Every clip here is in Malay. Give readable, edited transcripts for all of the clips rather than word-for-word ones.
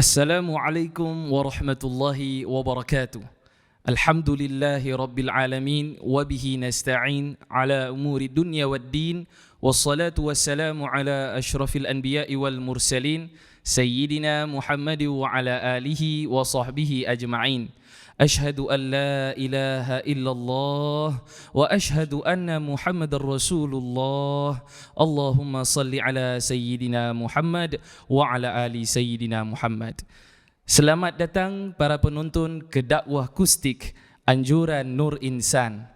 Assalamualaikum warahmatullahi wabarakatuh. Alhamdulillahi rabbil alamin wa bihi nasta'in ala umuri dunya waddin wassalatu wassalamu ala asyrafil anbiya'i wal mursalin sayyidina Muhammad wa ala alihi wa sahbihi ajma'in. Ashhadu an la ilaha illallah wa ashhadu anna Muhammadar Rasulullah. Allahumma salli ala sayyidina Muhammad wa ala ali sayyidina Muhammad. Selamat datang para penonton ke dakwah kustik Anjuran Nur Insan.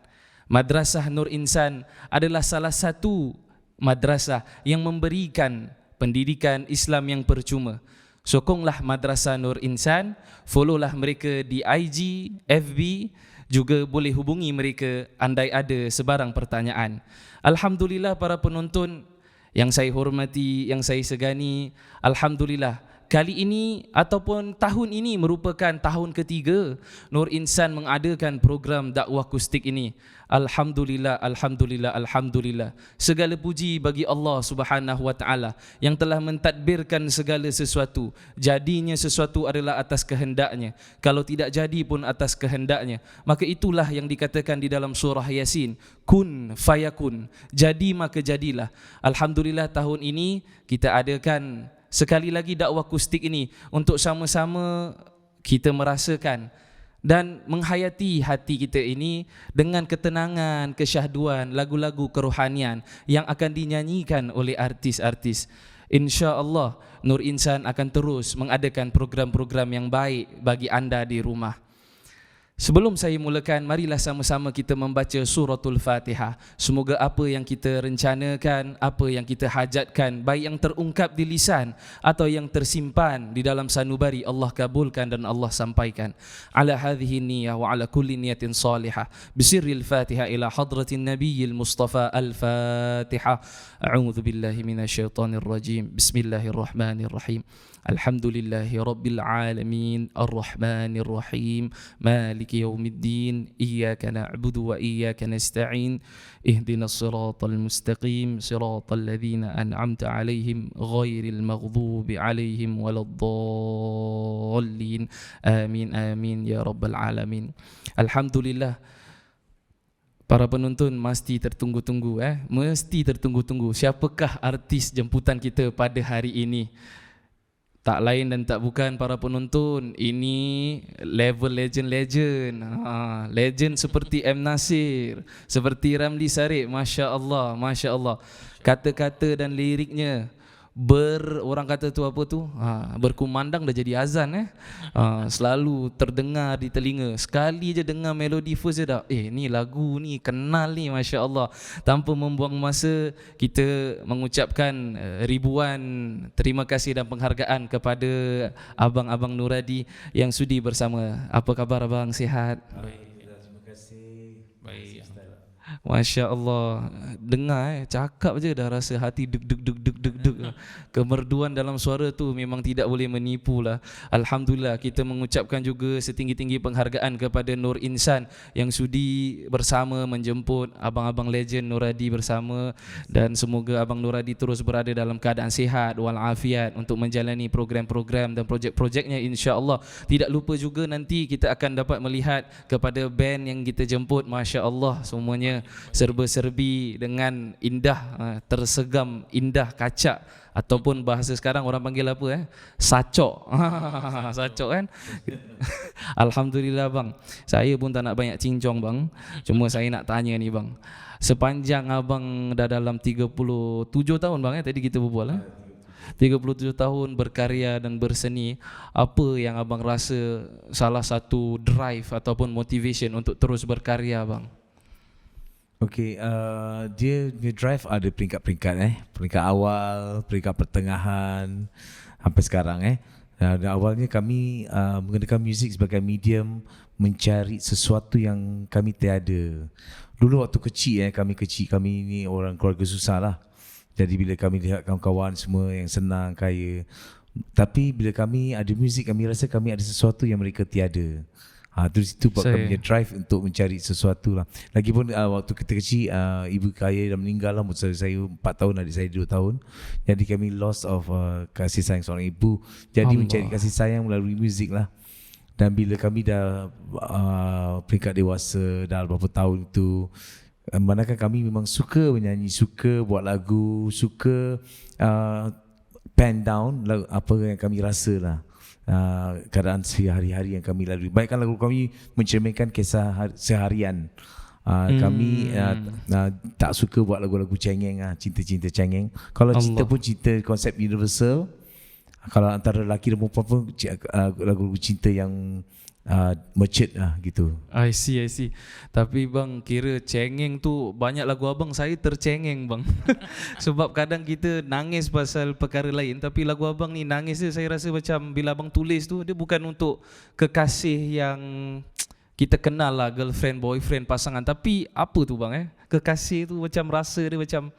Madrasah Nur Insan adalah salah satu madrasah yang memberikan pendidikan Islam yang percuma. Sokonglah Madrasah Nur Insan, followlah mereka di IG, FB, juga boleh hubungi mereka andai ada sebarang pertanyaan. Alhamdulillah para penonton yang saya hormati, yang saya segani, alhamdulillah kali ini ataupun tahun ini merupakan tahun ketiga Nur Insan mengadakan program dakwah kustik ini. Alhamdulillah, alhamdulillah, alhamdulillah. Segala puji bagi Allah Subhanahu wa taala yang telah mentadbirkan segala sesuatu. Jadinya sesuatu adalah atas kehendaknya. Kalau tidak jadi pun atas kehendaknya. Maka itulah yang dikatakan di dalam surah Yasin, kun fayakun. Jadi maka jadilah. Alhamdulillah tahun ini kita adakan sekali lagi dakwah kustik ini untuk sama-sama kita merasakan dan menghayati hati kita ini dengan ketenangan, kesyahduan, lagu-lagu kerohanian yang akan dinyanyikan oleh artis-artis. InsyaAllah Nur Insan akan terus mengadakan program-program yang baik bagi anda di rumah. Sebelum saya mulakan, marilah sama-sama kita membaca suratul Fatihah. Semoga apa yang kita rencanakan, apa yang kita hajatkan, baik yang terungkap di lisan atau yang tersimpan di dalam sanubari, Allah kabulkan dan Allah sampaikan. Ala hadhihi niyyah wa ala kulli niyatin salihah. Bisirril Fatihah ila hadratin Nabiyil Mustafa al-Fatihah. A'udzu billahi minasyaitonir rajim. Bismillahirrahmanirrahim. Alhamdulillahi rabbil alamin, arrahmanir rahim, maliki yaumiddin, iyyaka na'budu wa iyyaka nasta'in, ihdinas siratal mustaqim, siratal ladzina an'amta 'alaihim ghairil maghdubi 'alaihim waladdallin. Amin amin ya rabbal alamin. Alhamdulillah. Para penonton mesti tertunggu-tunggu mesti tertunggu-tunggu. Siapakah artis jemputan kita pada hari ini? Tak lain dan tak bukan para penonton, ini level legend-legend. Legend seperti M. Nasir, seperti Ramli Sarip, Masya Allah, Masya Allah. Kata-kata dan liriknya orang kata tu apa tu? Berkumandang dah jadi azan selalu terdengar di telinga. Sekali je dengar melodi first je dah, ni lagu ni kenal ni, Masya Allah. Tanpa membuang masa, kita mengucapkan ribuan terima kasih dan penghargaan kepada abang-abang Nuradi yang sudi bersama. Apa khabar abang, sihat? Baik, terima kasih. Baik. Masya Allah, dengar cakap je dah rasa hati deg-deg. Kemerduan dalam suara tu memang tidak boleh menipu lah. Alhamdulillah, kita mengucapkan juga setinggi-tinggi penghargaan kepada Nur Insan yang sudi bersama menjemput abang-abang legend Nuradi bersama. Dan semoga abang Nuradi terus berada dalam keadaan sihat walafiat untuk menjalani program-program dan projek-projeknya, insya-Allah. Tidak lupa juga nanti kita akan dapat melihat kepada band yang kita jemput. Masya Allah, semuanya serba-serbi dengan indah, tersegam indah, kacak, ataupun bahasa sekarang orang panggil apa sacok. Sacok kan. Alhamdulillah bang, saya pun tak nak banyak cincong bang, cuma saya nak tanya ni bang, sepanjang abang dah dalam 37 tahun bang tadi kita berbual 37 tahun berkarya dan berseni, apa yang abang rasa salah satu drive ataupun motivation untuk terus berkarya bang? Okey, dia drive ada peringkat-peringkat peringkat awal, peringkat pertengahan sampai sekarang Dan awalnya kami menggunakan muzik sebagai medium mencari sesuatu yang kami tiada. Dulu waktu kecil kami ni orang keluarga susah lah. Jadi bila kami lihat kawan-kawan semua yang senang, kaya, tapi bila kami ada muzik, kami rasa kami ada sesuatu yang mereka tiada. Terus itu buat Saya- kami punya drive untuk mencari sesuatu lah. Lagipun waktu kita kecil, ibu saya dah meninggal lah. Masa saya 4 tahun, adik saya 2 tahun. Jadi kami lost of kasih sayang seorang ibu. Jadi Allah. mencari kasih sayang melalui muzik lah. Dan bila kami dah peringkat dewasa, dah beberapa tahun itu, manakah kami memang suka menyanyi, suka buat lagu, suka pen down apa yang kami rasa lah. Keadaan sehari-hari yang kami lalui. Baikkan lagu kami mencerminkan kisah seharian. Kami tak suka buat lagu-lagu cengeng, cinta-cinta cengeng. Kalau cinta pun cinta konsep universal. Kalau antara lelaki dan perempuan pun lagu-lagu cinta yang matured gitu. I see. Tapi bang, kira cengeng tu banyak lagu abang saya tercengeng bang. Sebab kadang kita nangis pasal perkara lain, tapi lagu abang ni nangis dia saya rasa macam bila abang tulis tu dia bukan untuk kekasih yang kita kenal lah, girlfriend, boyfriend, pasangan. Tapi apa tu bang kekasih tu macam rasa dia macam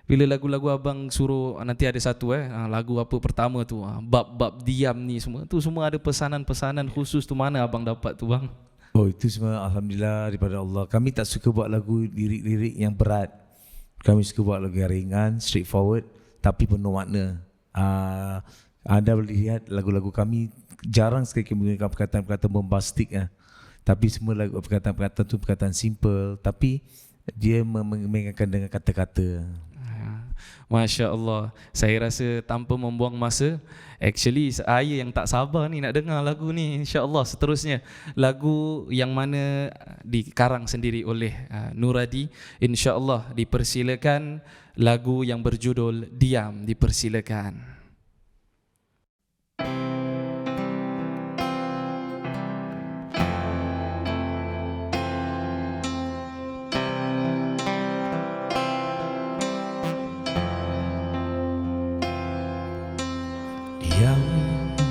bila lagu-lagu abang suruh nanti ada satu lagu apa pertama tu bab-bab diam ni semua tu semua ada pesanan-pesanan khusus tu, mana abang dapat tu bang? Oh, itu semua alhamdulillah daripada Allah. Kami tak suka buat lagu lirik-lirik yang berat. Kami suka buat lagu yang ringan, straightforward tapi penuh makna. Anda boleh lihat lagu-lagu kami jarang sekali menggunakan perkataan-perkataan bombastik tapi semua lagu perkataan-perkataan tu perkataan simple tapi dia mengaitkan dengan kata-kata. Masya Allah. Saya rasa tanpa membuang masa, actually saya yang tak sabar ni nak dengar lagu ni. InsyaAllah seterusnya lagu yang mana dikarang sendiri oleh Nuradi. InsyaAllah dipersilakan lagu yang berjudul Diam, dipersilakan. Diam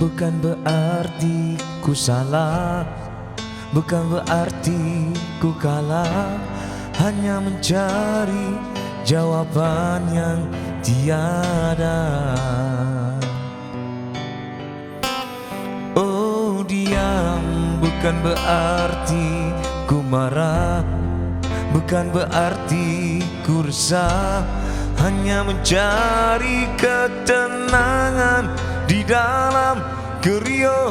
bukan berarti ku salah, bukan berarti ku kalah, hanya mencari jawapan yang tiada. Oh, diam bukan berarti ku marah, bukan berarti ku resah, hanya mencari ketenangan di dalam keriuhan.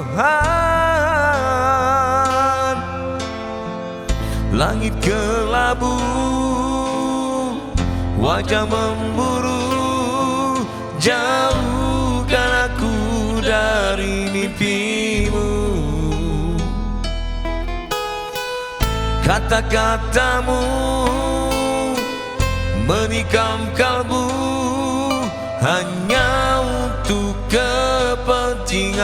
Langit kelabu, wajah memburu, jauhkan aku dari mimpimu. Kata-katamu menikam kalbu, hanya untuk kepentingan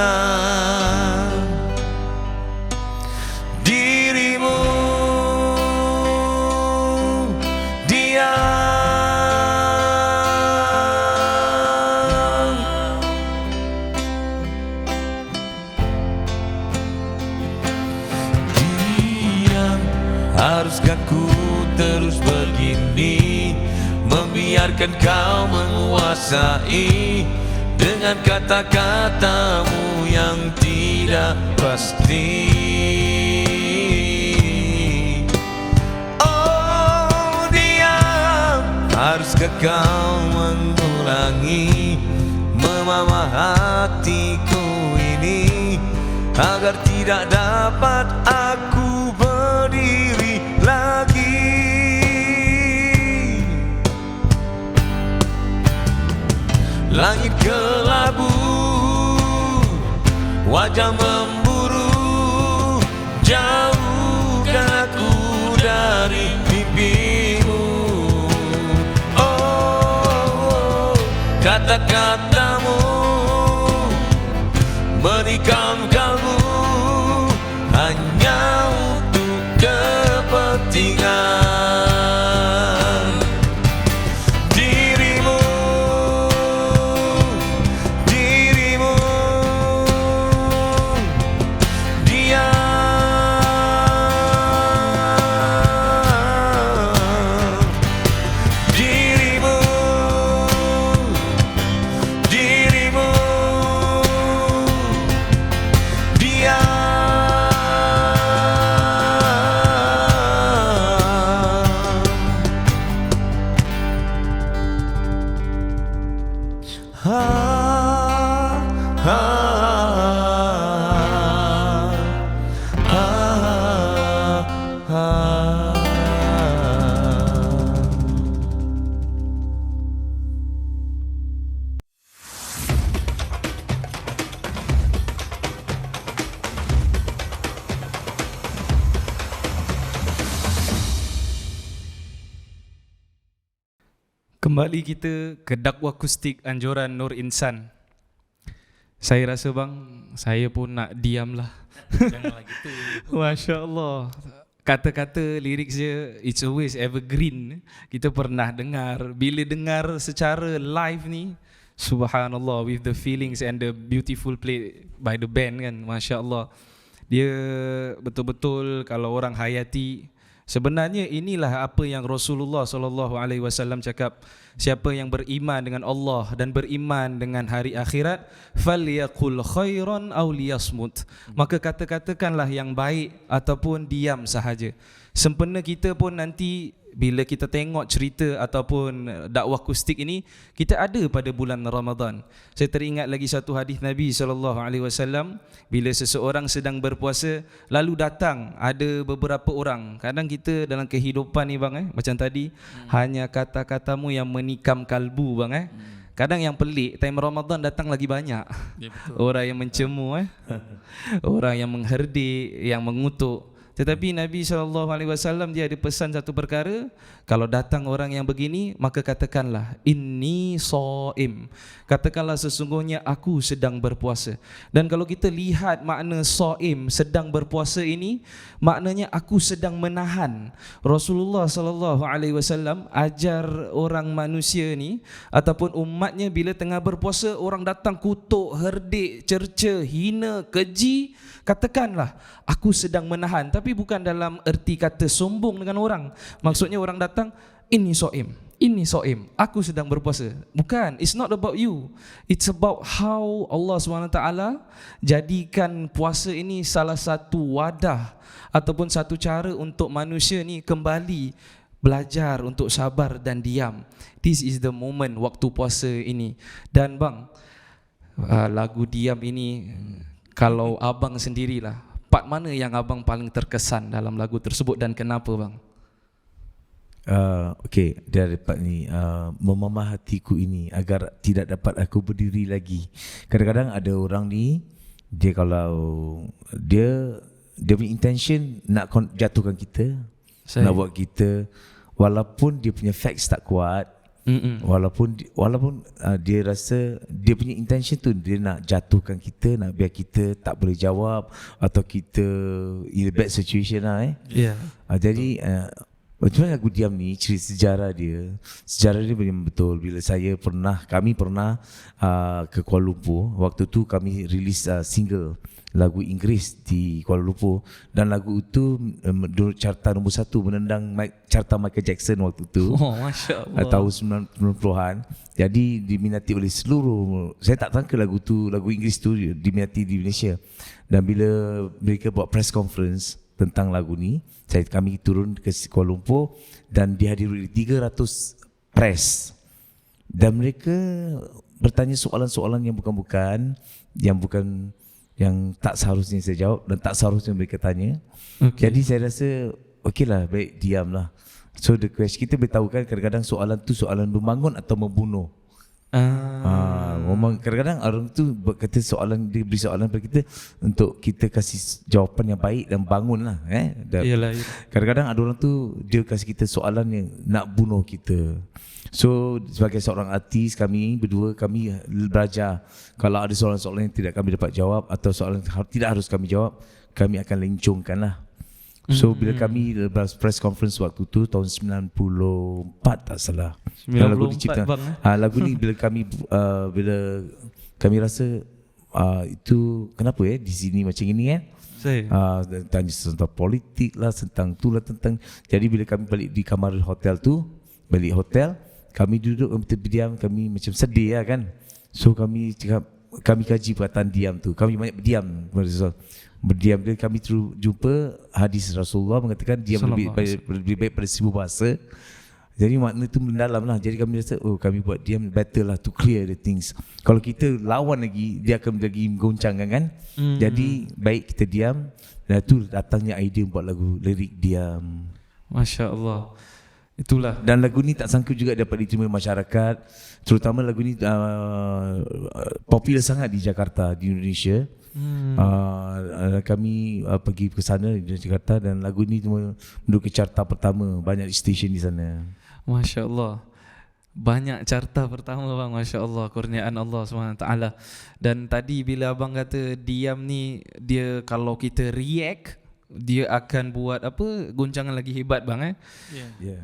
dirimu. Diam, diam. Haruskah ku terus begini, membiarkan kau menguasai dengan kata-katamu yang tidak pasti? Oh, diam. Haruskah kau mengulangi memamah hatiku ini agar tidak dapat aku berdiri lagi? Langit kelabu, wajah memburu, jauhkan aku dari mimpimu. Oh, kata-katamu menikam kalbu, hanya untuk kepentingan Kembali kita ke dakwah akustik anjuran Nur Insan. Saya rasa bang, saya pun nak diam lah. Janganlah gitu. Masya Allah. Kata-kata lirik dia, it's always evergreen. Kita pernah dengar. Bila dengar secara live ni, subhanallah, with the feelings and the beautiful play by the band kan, Masya Allah. Dia betul-betul kalau orang hayati. Sebenarnya inilah apa yang Rasulullah SAW cakap. Siapa yang beriman dengan Allah dan beriman dengan hari akhirat, falyaqul khairan aw liyasmut. Maka katakanlah yang baik ataupun diam sahaja. Sempena kita pun nanti bila kita tengok cerita ataupun dakwah akustik ini, kita ada pada bulan Ramadan. Saya teringat lagi satu hadis Nabi SAW, bila seseorang sedang berpuasa, lalu datang ada beberapa orang. Kadang kita dalam kehidupan ni bang, macam tadi, hanya kata-katamu yang menikam kalbu bang. Kadang yang pelik, time Ramadan datang lagi banyak. Ya, betul. Orang yang mencemu, orang yang mengherdik, yang mengutuk. Tetapi Nabi SAW dia ada pesan satu perkara. Kalau datang orang yang begini, maka katakanlah inni shaim. Katakanlah sesungguhnya aku sedang berpuasa. Dan kalau kita lihat makna shaim, sedang berpuasa ini, maknanya aku sedang menahan. Rasulullah SAW ajar orang manusia ni ataupun umatnya bila tengah berpuasa, orang datang kutuk, herdik, cerca, hina, keji, katakanlah aku sedang menahan. Tapi bukan dalam erti kata sombong dengan orang. Maksudnya orang datang, ini so'im, aku sedang berpuasa. Bukan, it's not about you. It's about how Allah SWT jadikan puasa ini salah satu wadah ataupun satu cara untuk manusia ni kembali belajar untuk sabar dan diam. This is the moment waktu puasa ini. Dan bang, lagu diam ini, kalau abang sendirilah, part mana yang abang paling terkesan dalam lagu tersebut dan kenapa bang? Okey, dia dapat ni memamah hatiku ini agar tidak dapat aku berdiri lagi. Kadang-kadang ada orang ni, dia kalau dia punya intention nak jatuhkan kita, nak buat kita, walaupun dia punya facts tak kuat, walaupun dia rasa dia punya intention tu dia nak jatuhkan kita, nak biar kita tak boleh jawab atau kita in a bad situation lah jadi macam mana lagu diam ni, cerita sejarah dia memang betul. Bila kami pernah ke Kuala Lumpur, waktu tu kami release single lagu Inggeris di Kuala Lumpur, dan lagu itu carta nombor 1, menendang carta Michael Jackson waktu tu. Masya Allah. Tahun 90-an. Jadi diminati oleh seluruh, saya tak sangka lagu Inggeris tu diminati di Malaysia. Dan bila mereka buat press conference tentang lagu ni, kami turun ke Kuala Lumpur dan dihadiri 300 press, dan mereka bertanya soalan-soalan yang bukan yang tak seharusnya saya jawab dan tak seharusnya mereka tanya. Jadi saya rasa okeylah, baik diamlah. So the question, kita beritahu kan kadang-kadang soalan tu soalan membangun atau membunuh. Memang kadang-kadang orang tu kata soalan, dia beri soalan kepada kita untuk kita kasih jawapan yang baik dan bangun lah. Yalah. Kadang-kadang ada orang tu dia kasih kita soalan yang nak bunuh kita. So sebagai seorang artis, kami berdua belajar, kalau ada soalan-soalan yang tidak kami dapat jawab atau soalan yang tidak harus kami jawab, kami akan lencungkan lah. So bila kami press conference waktu tu tahun 94 tak salah, 94 lagu dicipta bang, lagu ni bila kami rasa itu kenapa di sini macam ini kan. Tanya tentang politik lah, tentang tu lah, jadi bila kami balik di kamar hotel tu, balik hotel, kami duduk, kami terdiam, kami macam sedih lah kan. So kami cakap, kami kaji perkataan diam tu, kami banyak berdiam dia. Kami jumpa hadis Rasulullah mengatakan diam lebih baik pada 1000 bahasa. Jadi makna itu mendalam lah. Jadi kami rasa kami buat diam better lah, to clear the things. Kalau kita lawan lagi, dia akan lagi menggoncangkan kan. Jadi baik kita diam, dan itu datangnya idea buat lagu lirik diam. Masya Allah. Itulah. Dan lagu ni tak sangka juga dapat diterima masyarakat. Terutama lagu ni popular sangat di Jakarta, di Indonesia. Kami pergi ke sana di Jakarta, dan lagu ni menduduki carta pertama banyak stesen di sana. Masya Allah. Banyak carta pertama bang, Masya Allah, kurniaan Allah SWT. Dan tadi bila abang kata diam ni, dia kalau kita react, dia akan buat apa, goncangan lagi hebat bang Yeah.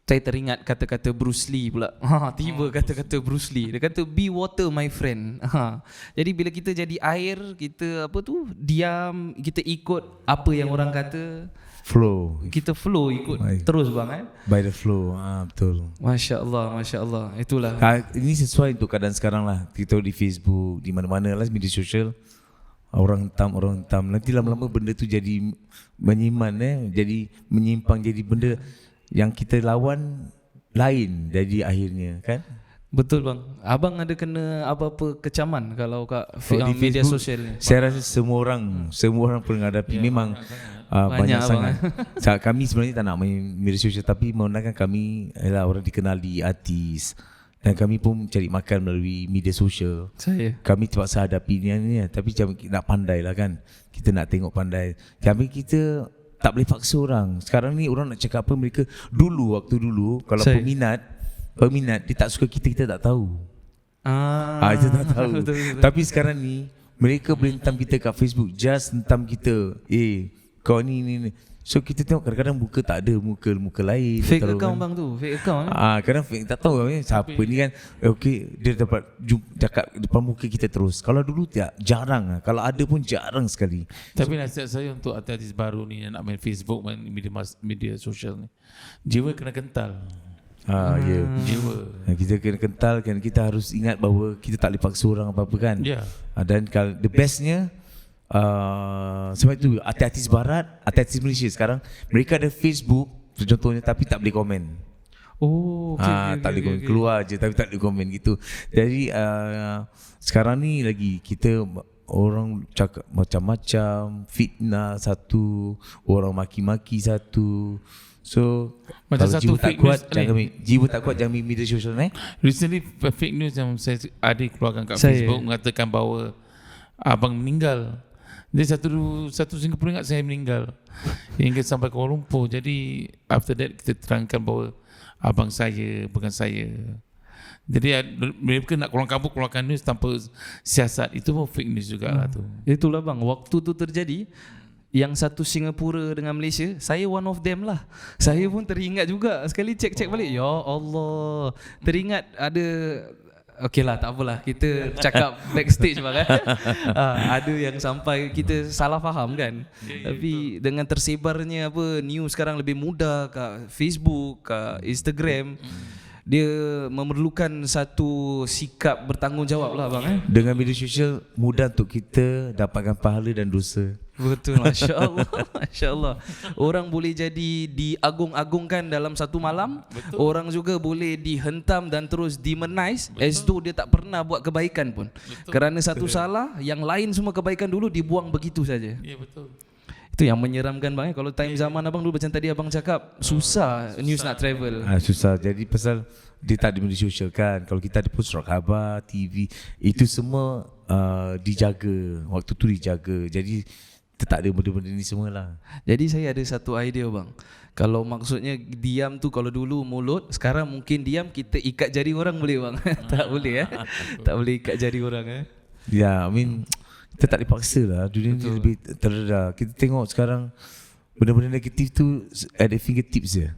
Saya teringat kata-kata Bruce Lee pula. Tiba kata-kata Bruce Lee. Dia kata be water my friend. Jadi bila kita jadi air, kita apa tu, diam, kita ikut apa yang orang kata, Flow. kita flow ikut Baik. terus bang By the flow. Betul. Masya Allah, Masya Allah. Itulah. Ini sesuai untuk keadaan sekarang lah. Kita di Facebook, di mana-mana lah media sosial. Orang hitam. Nanti lama-lama benda tu jadi menyiman, jadi menyimpang, jadi benda yang kita lawan lain jadi akhirnya, kan? Betul bang. Abang ada kena apa-apa kecaman kalau kat Kalau di media Facebook, sosial ni? saya rasa semua orang pernah hadapi. Memang banyak Banyak sangat. Kami sebenarnya tak nak main media sosial, tapi memandangkan kami adalah orang dikenali, artis, dan kami pun cari makan melalui media sosial. Saya. Kami terpaksa hadapi ni, tapi macam nak pandai lah kan. Kita nak tengok pandai. Tapi kita tak boleh paksa orang. Sekarang ni orang nak cakap apa mereka. Waktu dulu kalau Saya. peminat dia tak suka kita tak tahu. Kita tak tahu. Betul. Tapi sekarang ni mereka boleh hentam kita kat Facebook, just hentam kita. Kau ni. So kita tengok kadang-kadang muka tak ada, muka lain. Fake taruh account kan. bang tu, fake account Kadang fake tak tahu siapa ni kan. Dia dapat cakap depan muka kita terus. Kalau dulu jarang. Kalau ada pun jarang sekali. Tapi nasihat saya untuk artis baru ni yang nak main Facebook, main media sosial ni, jiwa kena kental. Ya. Jiwa. Kita kena kental kan, kita harus ingat bahawa kita tak boleh paksa orang apa-apa kan. Ya. Dan kalau the bestnya sebab itu artis barat, artis Malaysia sekarang mereka ada Facebook contohnya, tapi tak boleh komen. Tak boleh komen, keluar je tapi tak boleh komen gitu. Jadi sekarang ni lagi kita orang cakap macam-macam, fitnah satu, orang maki-maki satu. So Macam kalau satu jiwa tak fake kuat, news ni. jiwa tak kuat jangan main media sosial Recently fake news yang saya ada keluarkan kat Saya. Facebook mengatakan bahawa abang meninggal. Dia satu Singapura ingat saya meninggal hingga sampai Kuala Lumpur. Jadi after that kita terangkan bahawa abang saya bukan saya. Jadi mereka nak keluarkan news tanpa siasat. Itu pun fake news jugalah tu. Itulah bang, waktu tu terjadi, yang satu Singapura dengan Malaysia, saya one of them lah. Saya pun teringat juga. Sekali cek balik, ya Allah, teringat ada. Okey lah, tak apalah, kita cakap backstage bang ada yang sampai kita salah faham kan. Tapi dengan tersebarnya apa news sekarang lebih mudah kat Facebook, kat Instagram, dia memerlukan satu sikap bertanggungjawab lah bang Dengan media sosial mudah untuk kita dapatkan pahala dan dosa. Betul, Masya Allah. Masya Allah. Orang boleh jadi diagung-agungkan dalam satu malam. Betul. Orang juga boleh dihentam dan terus demonize as though dia tak pernah buat kebaikan pun. Betul. Kerana satu salah, yang lain semua kebaikan dulu dibuang begitu saja. Ya betul. Itu yang menyeramkan bang. Kalau time zaman abang dulu macam tadi abang cakap, susah news nak travel. Susah. Jadi pasal dia tak ada media sosial kan. Kalau kita ada pun surat khabar, TV, itu semua dijaga. Waktu tu dijaga. Jadi kita tak ada benda-benda ni semua lah. Jadi saya ada satu idea bang. Kalau maksudnya diam tu kalau dulu mulut, sekarang mungkin diam kita ikat jari orang boleh bang? Tak boleh tak boleh ikat jari orang Ya, I mean kita tak dipaksa lah. Dunia ni lebih terdedah. Kita tengok sekarang benda-benda negatif tu ada fingertips je.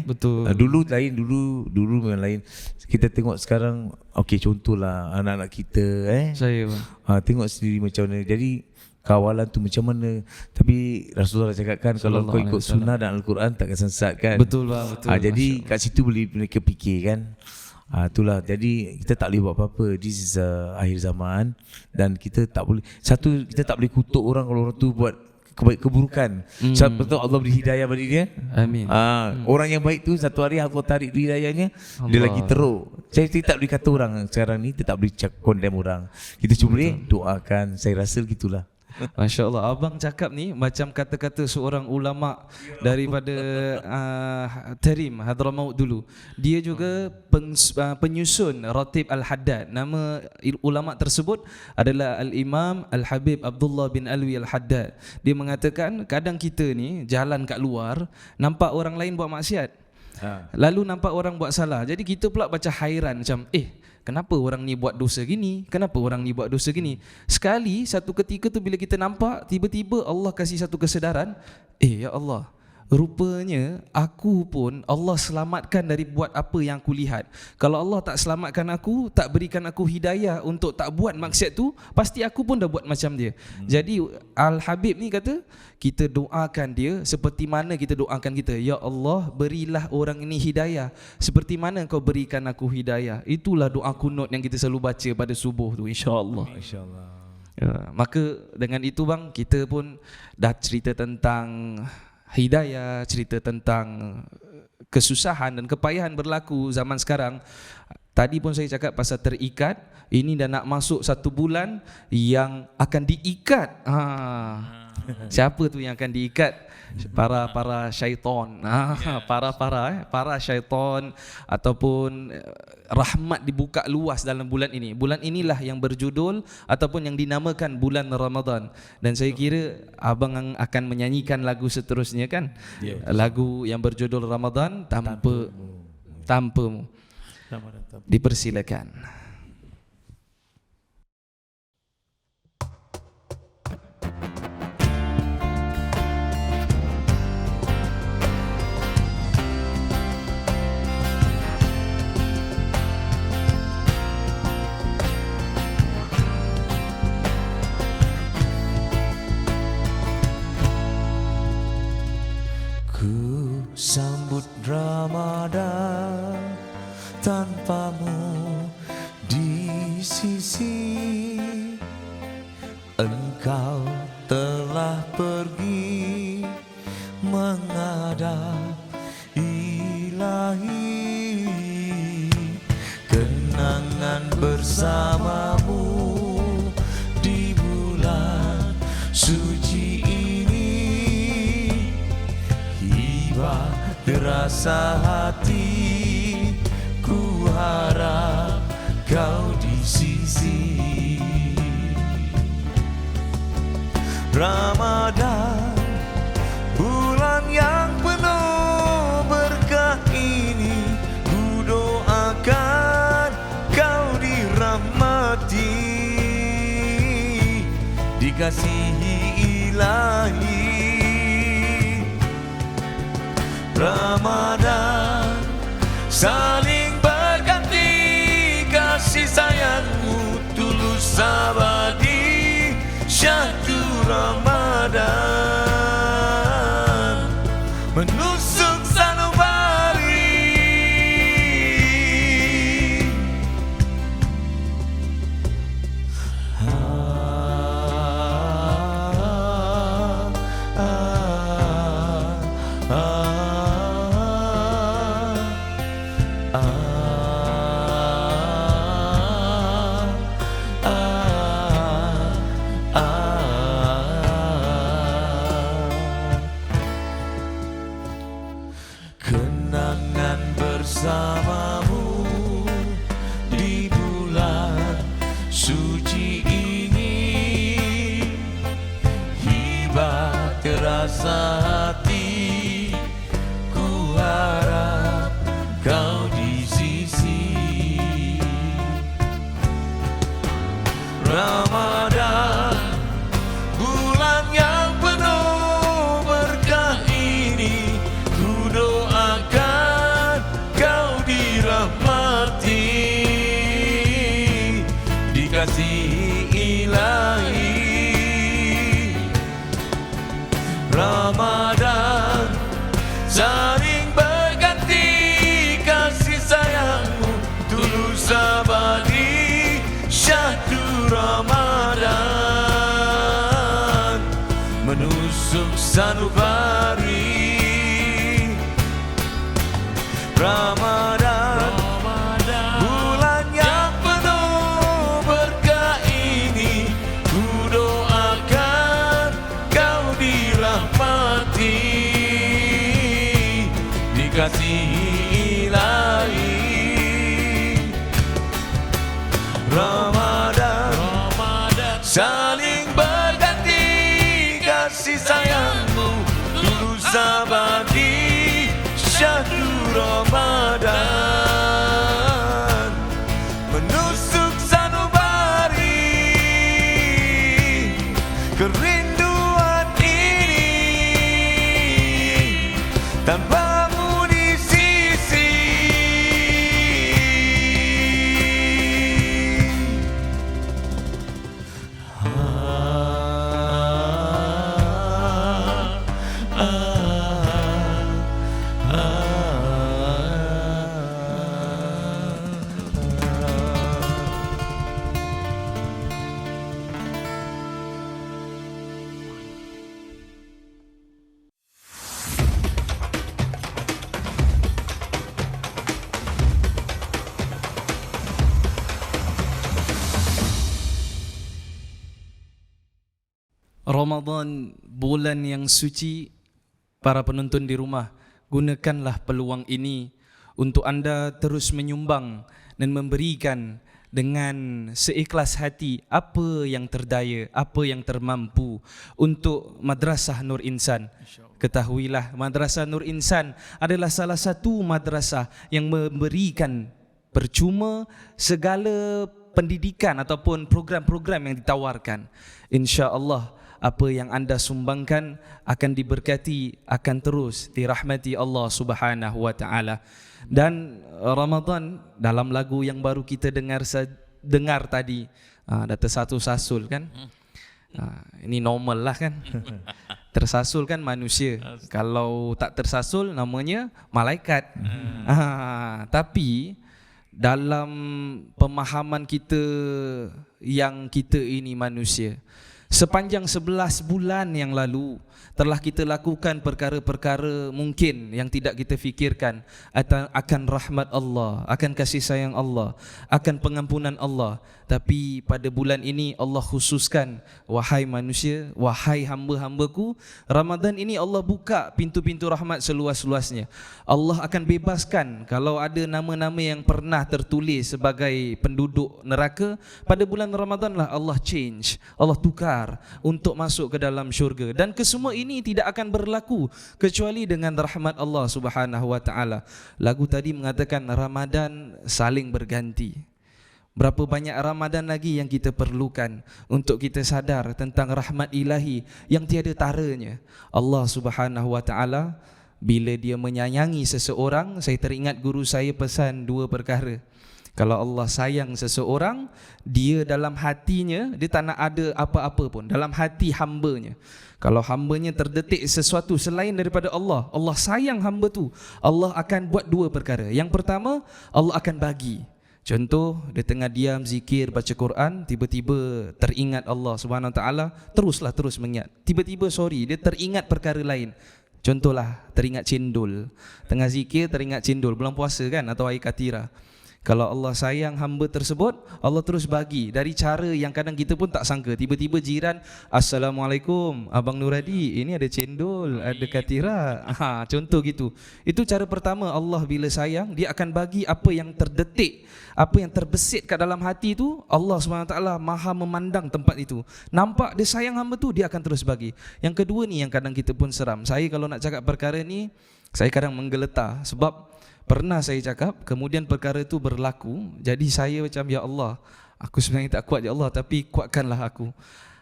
Betul. Dulu lain, dulu memang lain. Kita tengok sekarang, okey contohlah anak-anak kita Saya bang. tengok sendiri macam mana. Jadi kawalan tu macam mana. Tapi Rasulullah cakapkan kalau kau ikut sunnah dan Al-Quran takkan sesat kan. Betul bang, betul. Jadi kat situ boleh mereka fikir kan. Itulah. Jadi kita tak boleh buat apa-apa. This is akhir zaman. Dan kita tak boleh, satu, kita tak boleh kutuk orang kalau orang tu buat keburukan. Betul, Allah beri hidayah bagi dia. Amin. Orang yang baik tu satu hari Allah tarik hidayahnya, dia lagi teruk. Kita tak boleh kata orang sekarang ni, kita tak boleh condemn orang. Kita cuma boleh doakan. Saya rasa gitulah. Masya Allah, abang cakap ni macam kata-kata seorang ulama daripada Tarim Hadramaut dulu. Dia juga penyusun Ratib Al-Haddad. Nama ulama tersebut adalah Al-Imam Al-Habib Abdullah bin Alwi Al-Haddad. Dia mengatakan kadang kita ni jalan kat luar nampak orang lain buat maksiat, Lalu nampak orang buat salah. Jadi kita pula baca hairan macam, kenapa orang ni buat dosa gini? Kenapa orang ni buat dosa gini? Sekali, satu ketika tu bila kita nampak, tiba-tiba Allah kasih satu kesedaran, ya Allah, rupanya aku pun Allah selamatkan dari buat apa yang aku lihat. Kalau Allah tak selamatkan aku, tak berikan aku hidayah untuk tak buat maksiat tu, pasti aku pun dah buat macam dia. Jadi Al-Habib ni kata, kita doakan dia seperti mana kita doakan kita. Ya Allah, berilah orang ini hidayah seperti mana Engkau berikan aku hidayah. Itulah doa kunut yang kita selalu baca pada subuh tu, insya-Allah. InsyaAllah. Maka dengan itu bang, kita pun dah cerita tentang hidayah, cerita tentang kesusahan dan kepayahan berlaku zaman sekarang. Tadi pun saya cakap pasal terikat. Ini dah nak masuk 1 bulan yang akan diikat. Siapa tu yang akan diikat? Para syaitan. Para syaitan ataupun rahmat dibuka luas dalam bulan ini. Bulan inilah yang berjudul ataupun yang dinamakan bulan Ramadan. Dan saya kira abang akan menyanyikan lagu seterusnya kan? Lagu yang berjudul Ramadan tanpamu. Dipersilakan. Ku sambut Ramadan tanpamu di sisi. Engkau telah pergi menghadap Ilahi. Kenangan bersamamu di bulan suci ini, hibah terasa hati. Ku harap kau di sisi. Ramadan, bulan yang penuh berkah ini, ku doakan kau dirahmati, dikasihi Ilahi. Ramadan, saling berganti kasih sayangmu tulus abadi, syahdu Ramadan menusuk sanubari. Kenangan bersamamu di bulan suci ini, hibah terasa hati. Ku harap kau di sisi. Ramadan, bulan yang penuh berkah ini, ku doakan kau dirahmati, dikasihi Ilahi. Ramadan, saling berganti kasih sayangmu tulus abadi, syahdu Ramadan menusuk sanubari. Ramadan, bulan yang penuh berkah ini, ku doakan kau dirahmati, dikasihi Ilahi. Ramadan, saling berganti kasih sayangmu tulus abadi, syahdu Ramadan menusuk sanubari kerinduan ini tanpamu di sisi. Ramadan, bulan yang suci. Para penonton di rumah, gunakanlah peluang ini untuk anda terus menyumbang dan memberikan dengan seikhlas hati apa yang terdaya, apa yang termampu untuk Madrasah Nur Insan. Ketahuilah, Madrasah Nur Insan adalah salah satu madrasah yang memberikan percuma segala pendidikan ataupun program-program yang ditawarkan. Insya-Allah apa yang anda sumbangkan akan diberkati, akan terus dirahmati Allah Subhanahu wa taala. Dan Ramadan, dalam lagu yang baru kita dengar tadi, dah tersasul-sasul kan. Ini normal lah kan. Tersasul kan manusia. Kalau tak tersasul namanya malaikat. Tapi dalam pemahaman kita yang kita ini manusia, sepanjang 11 bulan yang lalu telah kita lakukan perkara-perkara mungkin yang tidak kita fikirkan akan rahmat Allah, akan kasih sayang Allah, akan pengampunan Allah. Tapi pada bulan ini Allah khususkan, wahai manusia, wahai hamba-hambaku, Ramadan ini Allah buka pintu-pintu rahmat seluas-luasnya. Allah akan bebaskan kalau ada nama-nama yang pernah tertulis sebagai penduduk neraka, pada bulan Ramadan lah Allah change, Allah tukar untuk masuk ke dalam syurga. Dan kesemua ini tidak akan berlaku kecuali dengan rahmat Allah Subhanahu wa taala. Lagu tadi mengatakan Ramadan saling berganti. Berapa banyak Ramadan lagi yang kita perlukan untuk kita sadar tentang rahmat ilahi yang tiada taranya. Allah Subhanahu wa taala bila dia menyayangi seseorang, saya teringat guru saya pesan dua perkara. Kalau Allah sayang seseorang, dia dalam hatinya, dia tak nak ada apa-apa pun dalam hati hambanya. Kalau hambanya terdetik sesuatu selain daripada Allah, Allah sayang hamba tu, Allah akan buat dua perkara. Yang pertama, Allah akan bagi. Contoh, dia tengah diam zikir baca Quran, tiba-tiba teringat Allah Subhanahu Wa Taala, terus mengingat. Tiba-tiba dia teringat perkara lain. Contohlah, teringat cendol. Tengah zikir teringat cendol, bulan puasa kan, atau air katira. Kalau Allah sayang hamba tersebut, Allah terus bagi dari cara yang kadang kita pun tak sangka. Tiba-tiba jiran, Assalamualaikum Abang Nuradi, ini ada cendol, ada katira. Contoh gitu. Itu cara pertama. Allah bila sayang, dia akan bagi apa yang terdetik, apa yang terbesit kat dalam hati itu. Allah SWT maha memandang tempat itu. Nampak dia sayang hamba tu, dia akan terus bagi. Yang kedua ni yang kadang kita pun seram. Saya kalau nak cakap perkara ni, saya kadang menggeletar. Sebab pernah saya cakap, kemudian perkara itu berlaku. Jadi saya macam, ya Allah, aku sebenarnya tak kuat ya Allah, tapi kuatkanlah aku.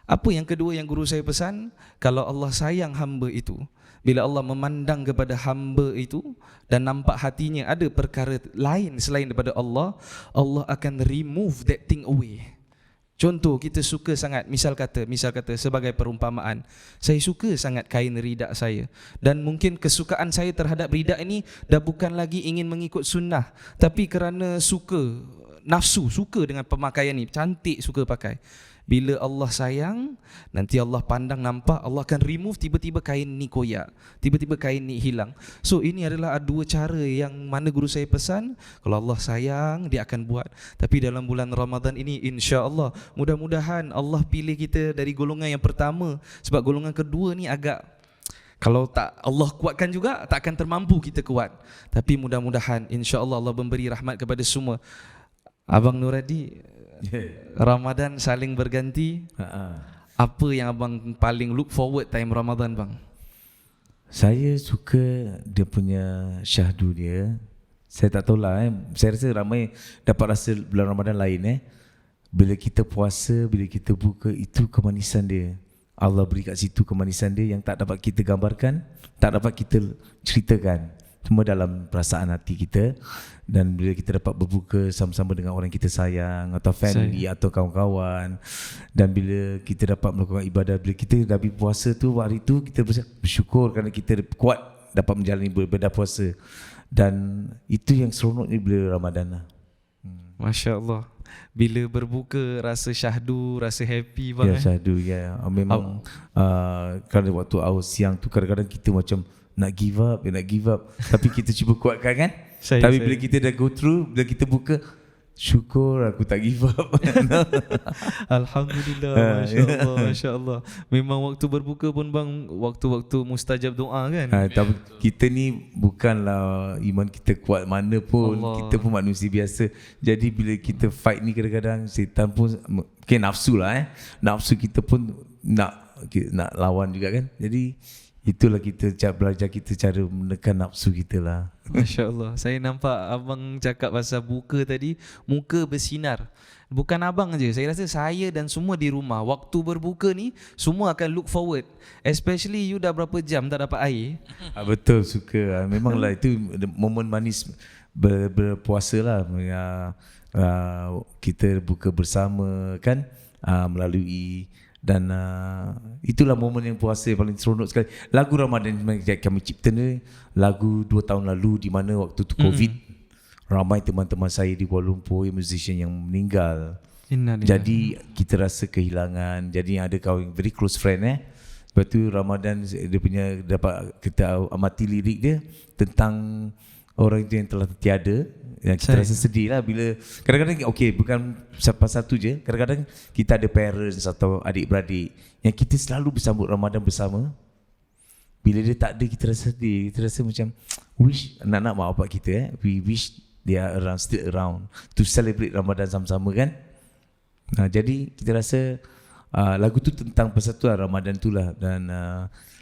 Apa yang kedua yang guru saya pesan? Kalau Allah sayang hamba itu, bila Allah memandang kepada hamba itu dan nampak hatinya ada perkara lain selain daripada Allah, Allah akan remove that thing away. Contoh, kita suka sangat, misal kata sebagai perumpamaan, saya suka sangat kain ridak saya, dan mungkin kesukaan saya terhadap ridak ini dah bukan lagi ingin mengikut sunnah, tapi kerana suka, nafsu, suka dengan pemakaian ini, cantik, suka pakai. Bila Allah sayang, nanti Allah pandang nampak, Allah akan remove, tiba-tiba kain ni koyak, tiba-tiba kain ni hilang. So ini adalah dua cara yang mana guru saya pesan. Kalau Allah sayang, dia akan buat. Tapi dalam bulan Ramadan ini, insya-Allah, mudah-mudahan Allah pilih kita dari golongan yang pertama. Sebab golongan kedua ni agak, kalau tak Allah kuatkan juga, tak akan termampu kita kuat. Tapi mudah-mudahan insya-Allah Allah memberi rahmat kepada semua. Abang Nuradi, Ramadan saling berganti. Apa yang abang paling look forward time Ramadan bang? Saya suka dia punya syahdu dia. Saya tak tahulah Saya rasa ramai dapat rasa bulan Ramadan lain Bila kita puasa, bila kita buka, itu kemanisan dia. Allah beri kat situ kemanisan dia yang tak dapat kita gambarkan, tak dapat kita ceritakan. Cuma dalam perasaan hati kita. Dan bila kita dapat berbuka sama-sama dengan orang kita sayang, atau family atau kawan-kawan, dan bila kita dapat melakukan ibadah, bila kita dah habis puasa tu, hari tu kita bersyukur kerana kita kuat dapat menjalani ibadah puasa. Dan itu yang seronoknya bila Ramadan lah. Masya Allah. Bila berbuka rasa syahdu, rasa happy bang. Ya, syahdu ya. Memang kerana waktu awal siang tu kadang-kadang kita macam nak give up, tapi kita cuba kuatkan kan. Tapi bila kita dah go through, bila kita buka, syukur aku tak give up. Alhamdulillah. Masya Allah, Masya Allah. Memang waktu berbuka pun bang, waktu-waktu mustajab doa kan. Tapi kita ni bukanlah iman kita kuat mana pun. Allah. Kita pun manusia biasa. Jadi bila kita fight ni kadang-kadang setan pun nafsu lah nafsu kita pun nak lawan juga kan. Jadi itulah kita belajar kita cara menekan nafsu kita lah. Masya Allah. Saya nampak abang cakap pasal buka tadi, muka bersinar. Bukan abang je, saya rasa saya dan semua di rumah waktu berbuka ni semua akan look forward. Especially you dah berapa jam tak dapat air. Betul, suka. Memanglah itu momen manis berpuasa lah. Kita buka bersama kan, melalui. Dan itulah momen yang puasa yang paling seronok sekali. Lagu Ramadan yang kami cipta ni lagu 2 tahun lalu, di mana waktu tu COVID, ramai teman-teman saya di Kuala Lumpur yang musician yang meninggal. Jadi kita rasa kehilangan. Jadi ada kawan very close friend Lepas tu Ramadan dia punya dapat kita amati lirik dia tentang orang itu yang telah tiada. Yang kita rasa sedih lah bila kadang-kadang bukan pasal tu je, kadang-kadang kita ada parents atau adik-beradik yang kita selalu bersambut Ramadan bersama. Bila dia tak ada, kita rasa sedih. Kita rasa macam wish anak-anak mak bapak kita we wish they are around, still around to celebrate Ramadan sama-sama kan. Jadi kita rasa lagu tu tentang pasal tu lah, Ramadan tu lah. Dan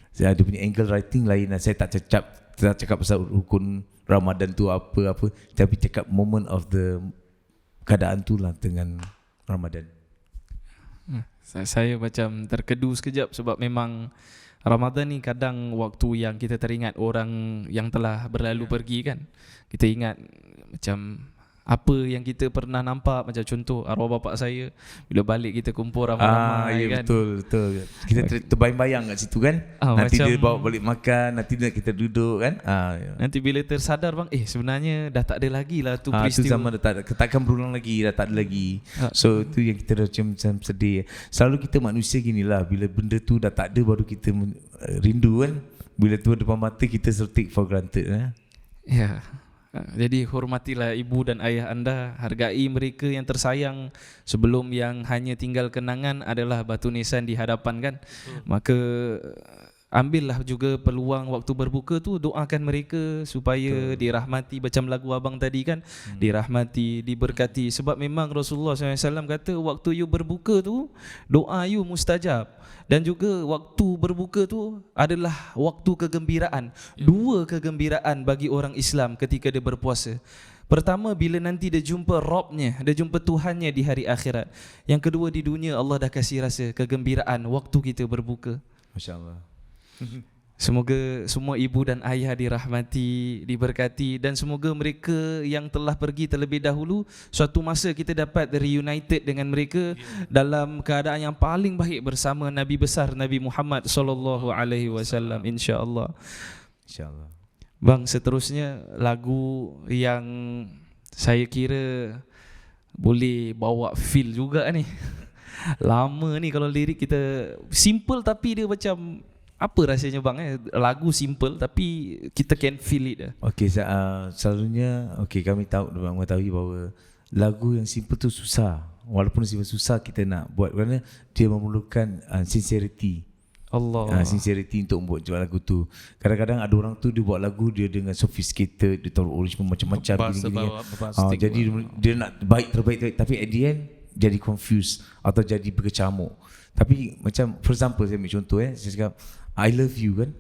saya ada punya angle writing lain lah. Saya tak cakap pasal rukun Ramadan tu apa-apa, tapi cakap moment of the keadaan tu lah dengan Ramadan. Saya macam terkedu sekejap sebab memang Ramadan ni kadang waktu yang kita teringat orang yang telah berlalu pergi kan. Kita ingat macam apa yang kita pernah nampak, macam contoh arwah bapak saya bila balik kita kumpul ramai-ramai kan. Betul. Kita terbayang-bayang kat situ kan. Nanti dia bawa balik makan, nanti kita duduk kan. Nanti bila tersadar bang, sebenarnya dah tak ada lagi lah tu peristiwa. Tu zaman dah takkan berulang lagi, dah tak ada lagi. So tu yang kita macam sedih. Selalu kita manusia ginilah, bila benda tu dah tak ada baru kita rindu kan. Bila tu depan mata kita take for granted Ya. Jadi hormatilah ibu dan ayah anda, hargai mereka yang tersayang sebelum yang hanya tinggal kenangan adalah batu nisan di hadapan kan. Maka ambillah juga peluang waktu berbuka tu, doakan mereka supaya dirahmati, macam lagu abang tadi kan, dirahmati, diberkati. Sebab memang Rasulullah SAW kata waktu you berbuka tu doa you mustajab. Dan juga waktu berbuka tu adalah waktu kegembiraan. 2 kegembiraan bagi orang Islam ketika dia berpuasa. Pertama, bila nanti dia jumpa Rabbnya, dia jumpa Tuhannya di hari akhirat. Yang kedua, di dunia Allah dah kasih rasa kegembiraan waktu kita berbuka. Masya Allah. Semoga semua ibu dan ayah dirahmati, diberkati, dan semoga mereka yang telah pergi terlebih dahulu, suatu masa kita dapat reunited dengan mereka dalam keadaan yang paling baik bersama Nabi besar Nabi Muhammad sallallahu alaihi wasallam, insya-Allah. Insya-Allah. Bang, seterusnya lagu yang saya kira boleh bawa feel juga ni. Lama ni kalau lirik kita simple tapi dia macam apa rasanya bang lagu simple tapi kita can feel it. Okey, selalunya kami mengetahui bahawa lagu yang simple tu susah. Walaupun susah kita nak buat kerana dia memerlukan sincerity. Sincerity untuk buat lagu tu. Kadang-kadang ada orang tu dia buat lagu dia dengan sophisticated, dia taruh arrangement macam-macam gini-gini. Jadi dia nak terbaik tapi at the end jadi confused atau jadi berkecamuk. Tapi macam for example saya ambil contoh saya cakap I love you kan,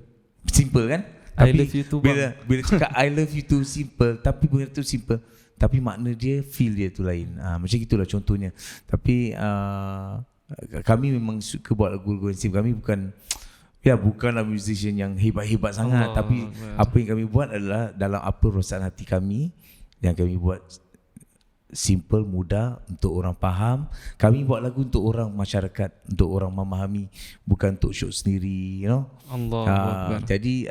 mesti simple kan? I Tapi love you too, bila cakap I love you tu simple, tapi benda tu simple, tapi makna dia, feel dia tu lain. Macam gitulah contohnya. Tapi kami memang suka buat lagu-lagu yang simple. Kami bukanlah musician yang hebat-hebat sangat, tapi apa yang kami buat adalah dalam apa rosaan hati kami, yang kami buat simple, mudah untuk orang faham. Kami buat lagu untuk orang masyarakat, untuk orang memahami, bukan untuk show sendiri, you know. Jadi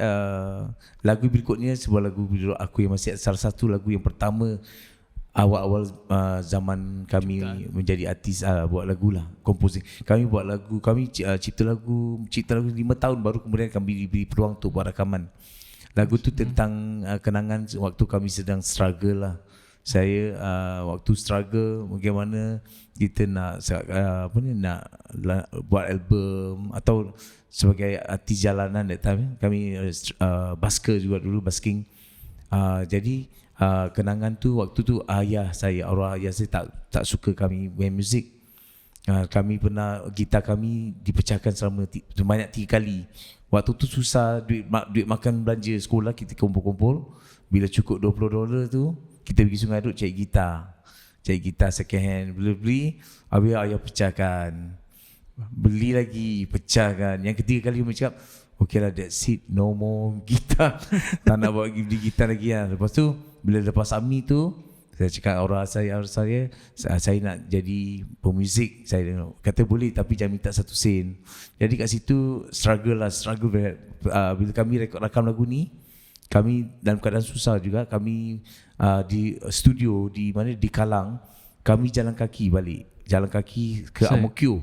lagu berikutnya sebuah lagu berjudul Aku Yang Masih, salah satu lagu yang pertama awal-awal zaman kami menjadi artis, buat lagu lah, composing. Kami buat lagu, kami cipta lagu 5 tahun baru kemudian kami diberi peluang untuk buat rakaman. Lagu tu tentang kenangan waktu kami sedang struggle lah. Saya waktu struggle bagaimana kita nak buat album atau sebagai artis jalanan that time. Kami busker juga dulu, busking. Jadi kenangan tu waktu tu arwah ayah saya tak suka kami main muzik. Kami pernah, gitar kami dipecahkan banyak 3 kali. Waktu tu susah, duit makan belanja sekolah kita kumpul-kumpul. Bila cukup $20 tu, kita pergi Sungai Duk cari gitar second hand, beli, habis ayah pecahkan, beli lagi, pecahkan. Yang ketiga kali kami cakap, okay lah, that's it, no more gitar. Tak nak bawa beli gitar lagi lah. Lepas tu, bila lepas AMI tu, saya cakap orang saya nak jadi pemuzik. Saya kata boleh, tapi jangan minta 1 sen. Jadi kat situ struggle. Bila kami rakam lagu ni, kami dalam keadaan susah juga. Kami di studio di Kalang, kami jalan kaki ke Amokyo,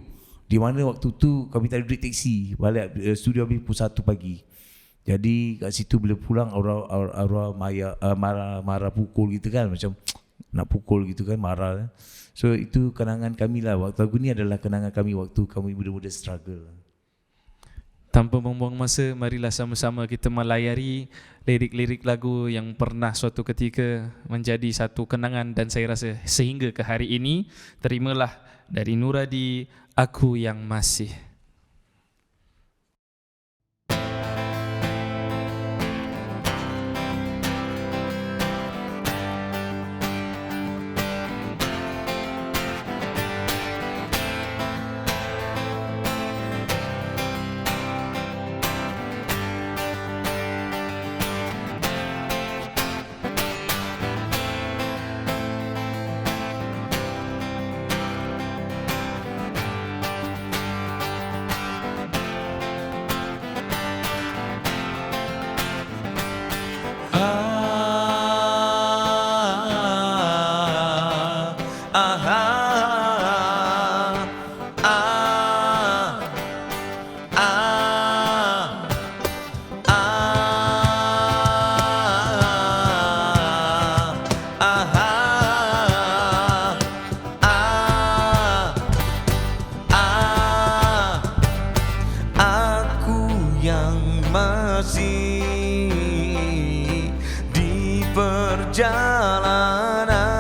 di mana waktu tu kami tak ada duit teksi balik studio habis pukul 1 pagi. Jadi kat situ bila pulang arwah marah pukul gitu kan, macam nak pukul gitu kan, marah. So itu kenangan kami lah. Waktu lagu ni adalah kenangan kami waktu kami muda-muda struggle. Tanpa membuang masa, marilah sama-sama kita melayari lirik-lirik lagu yang pernah suatu ketika menjadi satu kenangan, dan saya rasa sehingga ke hari ini. Terimalah dari Nuradi, Aku Yang Masih.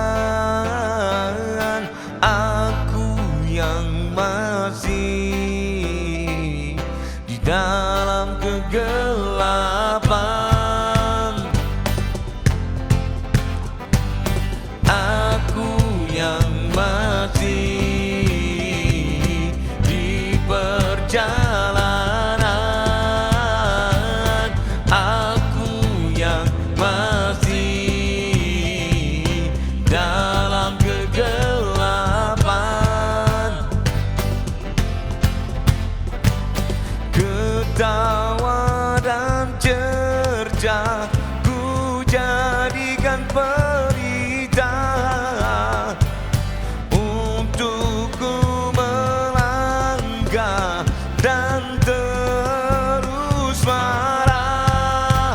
perjalanan, aku yang masih di dalam kegelapan, aku yang masih di perjalanan, aku yang masih dalam kegelapan. Ketawa dan cerca ku jadikan pelita untuk ku melangkah dan terus marah.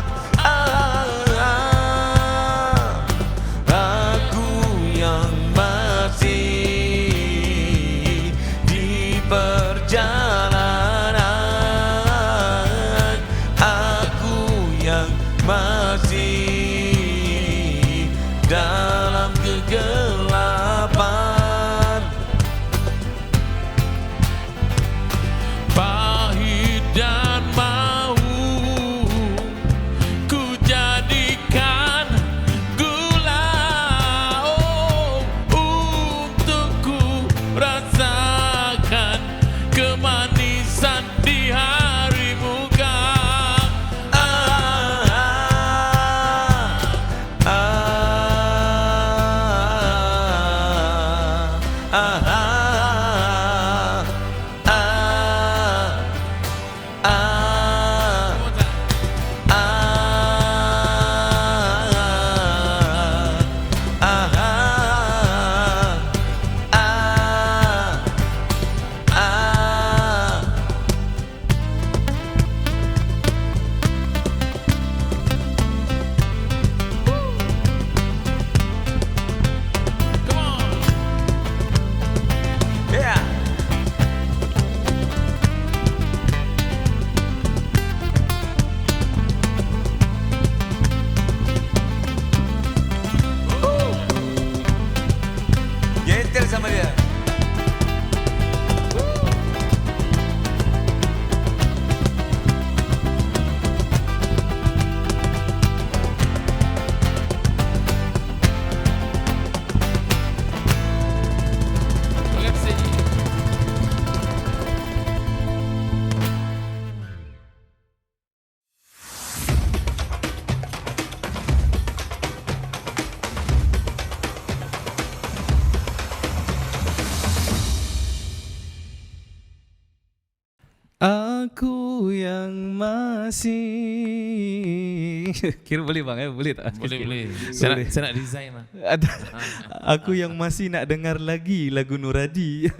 Aku yang masih di perjalanan, aku yang masih dalam kegelapan. Pahit dan mahu Aku yang masih kira boleh bang boleh tak? Boleh. Boleh. Saya nak design lah. Aku yang masih nak dengar lagi lagu Nuradi.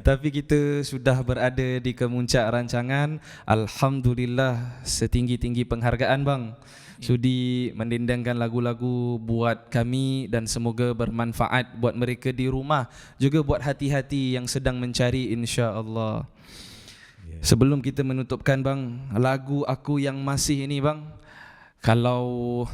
Tapi kita sudah berada di kemuncak rancangan. Alhamdulillah, setinggi-tinggi penghargaan bang. Sudi mendendangkan lagu-lagu buat kami dan semoga bermanfaat buat mereka di rumah, juga buat hati-hati yang sedang mencari, insya-Allah. Sebelum kita menutupkan bang, lagu Aku Yang Masih ini bang, kalau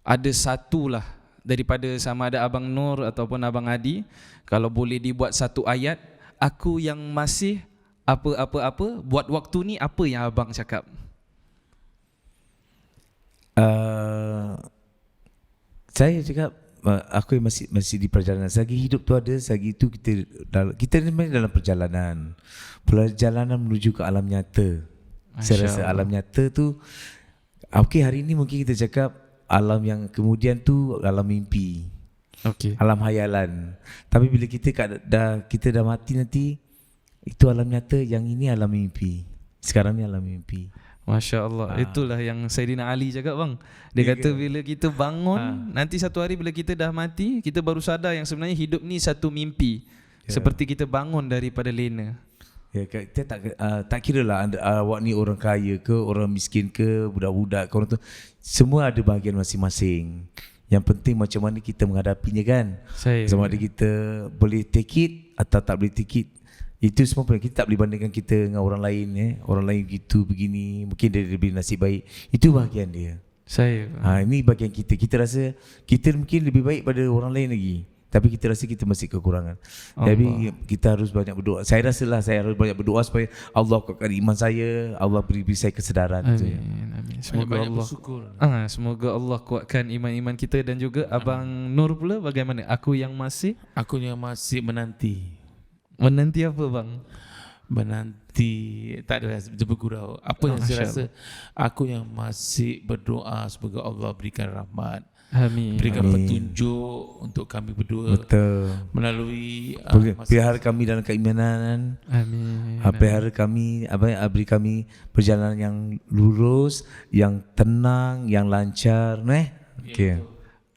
ada satu lah daripada sama ada Abang Nur ataupun Abang Adi, kalau boleh dibuat satu ayat, Aku Yang Masih apa-apa-apa, buat waktu ni apa yang abang cakap? Saya cakap aku yang masih di perjalanan. Selagi hidup tu ada, selagi itu kita ni memang dalam perjalanan menuju ke alam nyata. Saya rasa alam nyata tu okey, hari ni mungkin kita cakap alam yang kemudian tu alam mimpi. Okey. Alam hayalan. Tapi bila kita dah mati nanti, itu alam nyata, yang ini alam mimpi. Sekarang ni alam mimpi. Masya Allah, itulah yang Saidina Ali cakap bang. Dia kata bila kita bangun, nanti satu hari bila kita dah mati, kita baru sadar yang sebenarnya hidup ni satu mimpi. Seperti kita bangun daripada lena. Ya, kita tak kira lah awak ni orang kaya ke, orang miskin ke, budak-budak ke, orang tu, semua ada bahagian masing-masing. Yang penting macam mana kita menghadapinya kan. Sama ada kita boleh take it atau tak boleh take it. Itu semua kita tak boleh bandingkan kita dengan orang lain. Orang lain gitu begini, mungkin dia lebih nasib baik. Itu bahagian dia. Ini bahagian kita. Kita rasa kita mungkin lebih baik pada orang lain lagi, tapi kita rasa kita masih kekurangan. Jadi kita harus banyak berdoa. Saya rasalah saya harus banyak berdoa supaya Allah kuatkan iman saya, Allah beri saya kesedaran. Amin. Semoga banyak Allah bersyukur. Semoga Allah kuatkan iman-iman kita. Dan juga Abang Nur pula bagaimana? Aku yang masih menanti. Menanti apa bang? Menanti, tak ada bergurau. Apa yang saya rasa, aku yang masih berdoa semoga Allah berikan rahmat. Amin. Berikan petunjuk untuk kami berdua. Betul. Melalui pelihara kami dalam keimanan. Amin. Pelihara kami, beri kami perjalanan yang lurus, yang tenang, yang lancar, okey.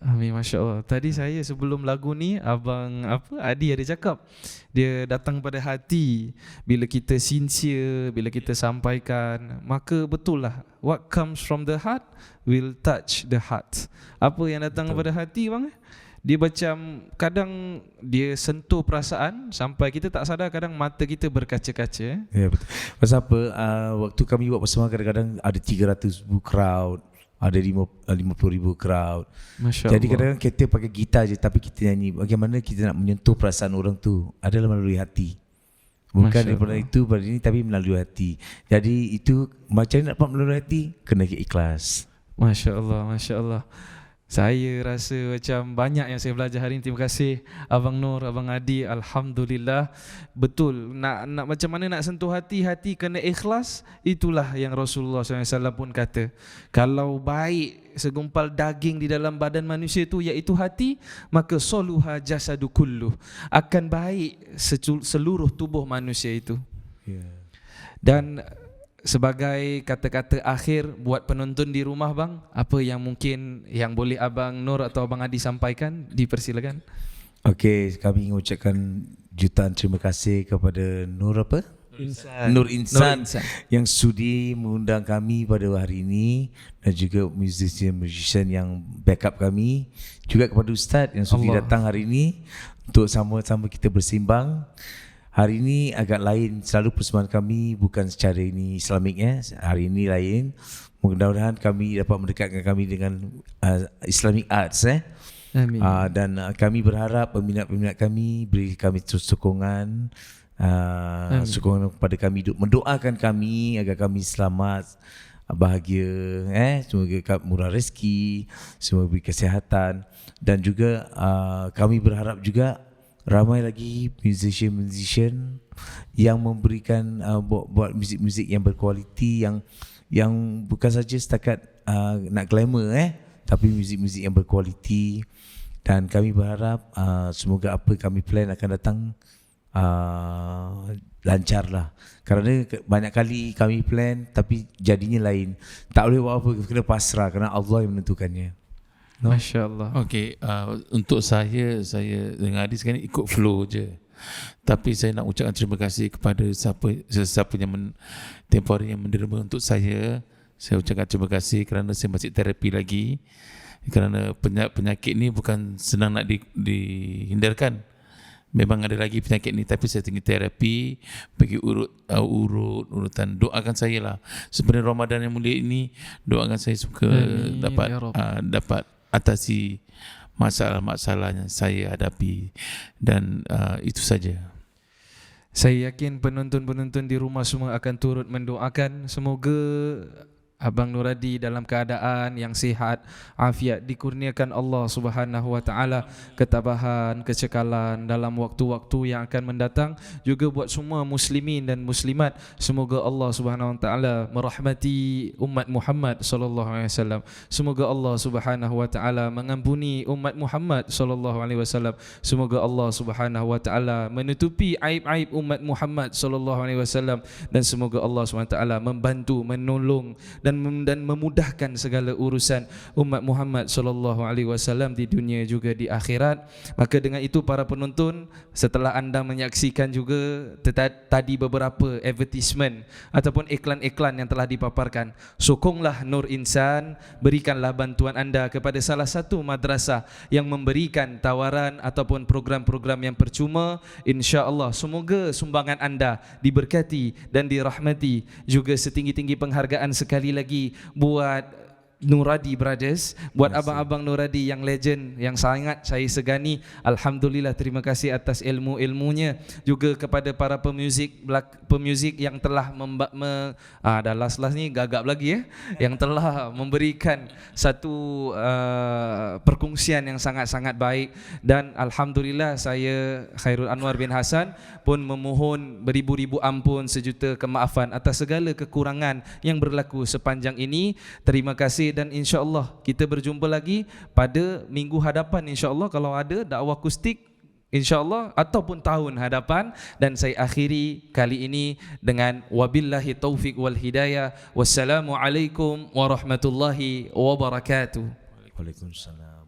Amin, Masya Allah. Tadi saya sebelum lagu ni, Abang Adi ada cakap, dia datang pada hati. Bila kita sincere, bila kita sampaikan, maka betul lah, what comes from the heart will touch the heart. Apa yang datang pada hati bang, dia macam kadang dia sentuh perasaan sampai kita tak sadar, kadang mata kita berkaca-kaca. Ya, betul. Pasal apa, waktu kami buat bersama kadang-kadang ada 300,000 crowd, ada 50,000 crowd. Masya Jadi Allah. kadang-kadang kita pakai gitar je tapi kita nyanyi. Bagaimana kita nak menyentuh perasaan orang tu adalah melalui hati. Bukan daripada itu pada ini, tapi melalui hati. Jadi itu macam mana nak dapat melalui hati? Kena ikhlas. Masya Allah, Masya Allah. Saya rasa macam banyak yang saya belajar hari ini. Terima kasih Abang Nur, Abang Adi. Alhamdulillah. Betul, nak macam mana nak sentuh hati, hati kena ikhlas. Itulah yang Rasulullah SAW pun kata, kalau baik segumpal daging di dalam badan manusia itu, iaitu hati, maka soluha jasadu kulluh, akan baik seluruh tubuh manusia itu. Dan sebagai kata-kata akhir buat penonton di rumah bang, apa yang mungkin yang boleh Abang Nur atau Abang Adi sampaikan, dipersilakan. Okey, kami ingin ucapkan jutaan terima kasih kepada Nur Insan yang sudi mengundang kami pada hari ini, dan juga musician yang backup kami, juga kepada Ustaz yang sudi datang hari ini untuk sama-sama kita bersimbang. Hari ini agak lain, selalu persembahan kami bukan secara ini Islamik hari ini lain. Mudah-mudahan kami dapat mendekatkan kami dengan Islamic Arts Amin. Dan kami berharap peminat-peminat kami beri kami terus sokongan, sokongan kepada kami, mendoakan kami agar kami selamat, bahagia, semoga murah rezeki, semoga beri kesihatan. Dan juga kami berharap juga ramai lagi musician yang memberikan buat muzik-muzik yang berkualiti, yang bukan saja setakat nak glamour tapi muzik-muzik yang berkualiti. Dan kami berharap semoga apa kami plan akan datang lancar lah. Kerana banyak kali kami plan tapi jadinya lain. Tak boleh buat apa, kena pasrah kerana Allah yang menentukannya. Masya Allah. Okey, untuk saya dengan Adi sekarang ikut flow je. Tapi saya nak ucapkan terima kasih kepada sesiapa yang tempoh hari yang menderma untuk saya. Saya ucapkan terima kasih kerana saya masih terapi lagi. Kerana penyakit ni bukan senang nak dihindarkan. Memang ada lagi penyakit ni, tapi saya tinggal terapi, bagi urutan. Doakan saya lah. Sebenarnya Ramadan yang mulia ini, doakan saya suka dapat atasi masalah-masalah yang saya hadapi, dan itu saja. Saya yakin penonton-penonton di rumah semua akan turut mendoakan semoga Abang Nur Hadi dalam keadaan yang sihat, afiat, dikurniakan Allah Subhanahu Wa Taala ketabahan, kecekalan dalam waktu-waktu yang akan mendatang. Juga buat semua muslimin dan muslimat, semoga Allah Subhanahu Wa Taala merahmati umat Muhammad sallallahu alaihi wasallam. Semoga Allah Subhanahu Wa Taala mengampuni umat Muhammad sallallahu alaihi wasallam. Semoga Allah Subhanahu Wa Taala menutupi aib-aib umat Muhammad sallallahu alaihi wasallam, dan semoga Allah Subhanahu Wa Taala membantu, menolong dan memudahkan segala urusan umat Muhammad sallallahu alaihi wasallam di dunia juga di akhirat. Maka dengan itu para penonton, setelah anda menyaksikan juga tadi beberapa advertisement ataupun iklan-iklan yang telah dipaparkan, sokonglah Nur Insan, berikanlah bantuan anda kepada salah satu madrasah yang memberikan tawaran ataupun program-program yang percuma. Insya-Allah semoga sumbangan anda diberkati dan dirahmati. Juga setinggi-tinggi penghargaan sekali lagi buat Nur Hadi Brothers, buat abang-abang Nur Hadi yang legend, yang sangat saya segani. Alhamdulillah, terima kasih atas ilmu-ilmunya. Juga kepada para pemuzik yang telah dah last ni gagap lagi yang telah memberikan satu perkongsian yang sangat-sangat baik. Dan Alhamdulillah, saya Khairul Anwar bin Hasan pun memohon beribu-ribu ampun, sejuta kemaafan atas segala kekurangan yang berlaku sepanjang ini. Terima kasih, dan insya-Allah kita berjumpa lagi pada minggu hadapan, insya-Allah kalau ada dakwah akustik, insya-Allah, ataupun tahun hadapan. Dan saya akhiri kali ini dengan wabillahi taufik wal hidayah. Wassalamualaikum warahmatullahi wabarakatuh. Waalaikumsalam.